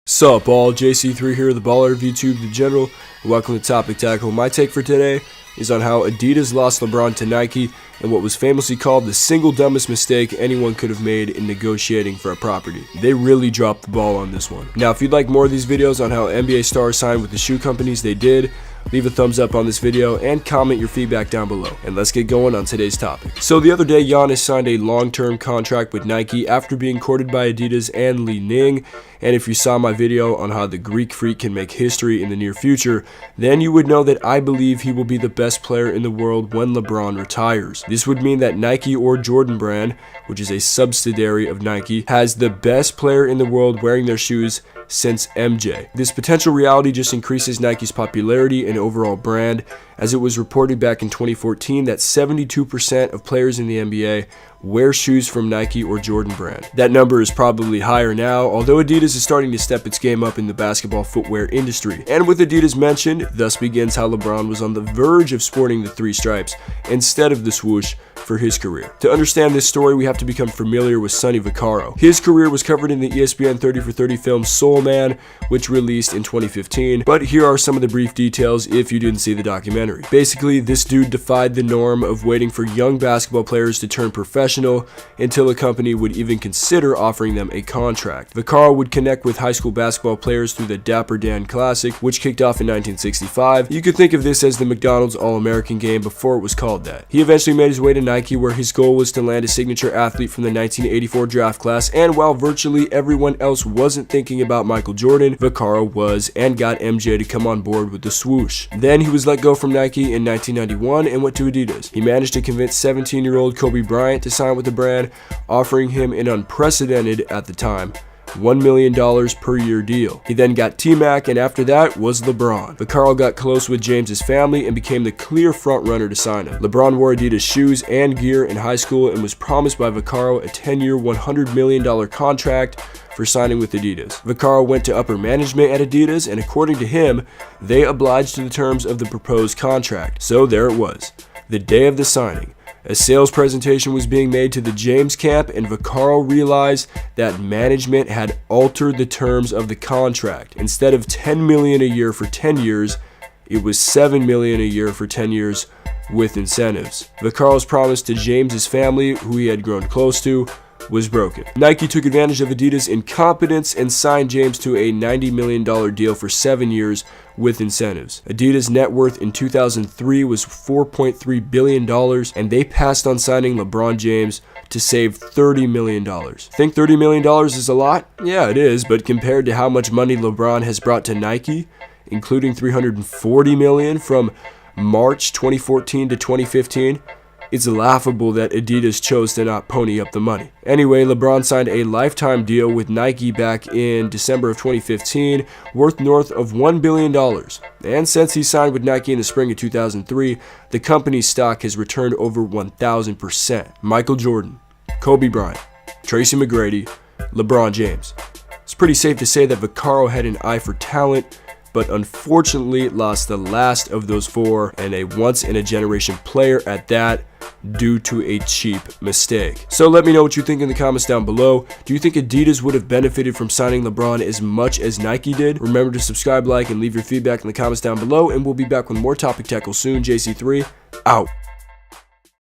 Sup all, JC3 here, the baller of YouTube, the general, and welcome to Topic Tackle. My take for today is on how Adidas lost LeBron to Nike and what was famously called the single dumbest mistake anyone could have made in negotiating for a property. They really dropped the ball on this one. Now, if you'd like more of these videos on how NBA stars signed with the shoe companies they did, leave a thumbs up on this video and comment your feedback down below. And let's get going on today's topic. So the other day, Giannis signed a long-term contract with Nike after being courted by Adidas and Li Ning. And if you saw my video on how the Greek Freak can make history in the near future, then you would know that I believe he will be the best player in the world when LeBron retires. This would mean that Nike or Jordan brand, which is a subsidiary of Nike, has the best player in the world wearing their shoes since MJ. This potential reality just increases Nike's popularity and overall brand, as it was reported back in 2014 that 72% of players in the NBA wear shoes from Nike or Jordan brand. That number is probably higher now, although Adidas is starting to step its game up in the basketball footwear industry. And with Adidas mentioned, thus begins how LeBron was on the verge of sporting the three stripes instead of the swoosh for his career. To understand this story, we have to become familiar with Sonny Vaccaro. His career was covered in the ESPN 30 for 30 film Soul Man, which released in 2015, but here are some of the brief details if you didn't see the documentary. Basically, this dude defied the norm of waiting for young basketball players to turn professional until a company would even consider offering them a contract. Vaccaro would connect with high school basketball players through the Dapper Dan Classic, which kicked off in 1965. You could think of this as the McDonald's All-American game before it was called that. He eventually made his way to Nike, where his goal was to land a signature athlete from the 1984 draft class, and while virtually everyone else wasn't thinking about Michael Jordan, Vaccaro was, and got MJ to come on board with the swoosh. Then he was let go from Nike in 1991 and went to Adidas. He managed to convince 17-year-old Kobe Bryant to sign with the brand, offering him an unprecedented, at the time, $1 million per year deal. He then got T-Mac, and after that was LeBron. Vaccaro got close with James's family and became the clear frontrunner to sign him. LeBron wore Adidas shoes and gear in high school and was promised by Vaccaro a 10-year, $100 million contract for signing with Adidas. Vaccaro went to upper management at Adidas, and according to him, they obliged to the terms of the proposed contract. So there it was, the day of the signing. A sales presentation was being made to the James camp, and Vaccaro realized that management had altered the terms of the contract. Instead of $10 million a year for 10 years, it was $7 million a year for 10 years with incentives. Vaccaro's promise to James's family, who he had grown close to, was broken. Nike took advantage of Adidas' incompetence and signed James to a $90 million deal for 7 years with incentives. Adidas' net worth in 2003 was $4.3 billion, and they passed on signing LeBron James to save $30 million. Think $30 million is a lot? Yeah, it is, but compared to how much money LeBron has brought to Nike, including $340 million from March 2014 to 2015, it's laughable that Adidas chose to not pony up the money. Anyway, LeBron signed a lifetime deal with Nike back in December of 2015, worth north of $1 billion. And since he signed with Nike in the spring of 2003, the company's stock has returned over 1,000%. Michael Jordan, Kobe Bryant, Tracy McGrady, LeBron James. It's pretty safe to say that Vaccaro had an eye for talent, but unfortunately lost the last of those four, and a once-in-a-generation player at that, due to a cheap mistake. So let me know what you think in the comments down below. Do you think Adidas would have benefited from signing LeBron as much as Nike did? Remember to subscribe, like, and leave your feedback in the comments down below, and we'll be back with more Topic Tackle soon. JC3, out.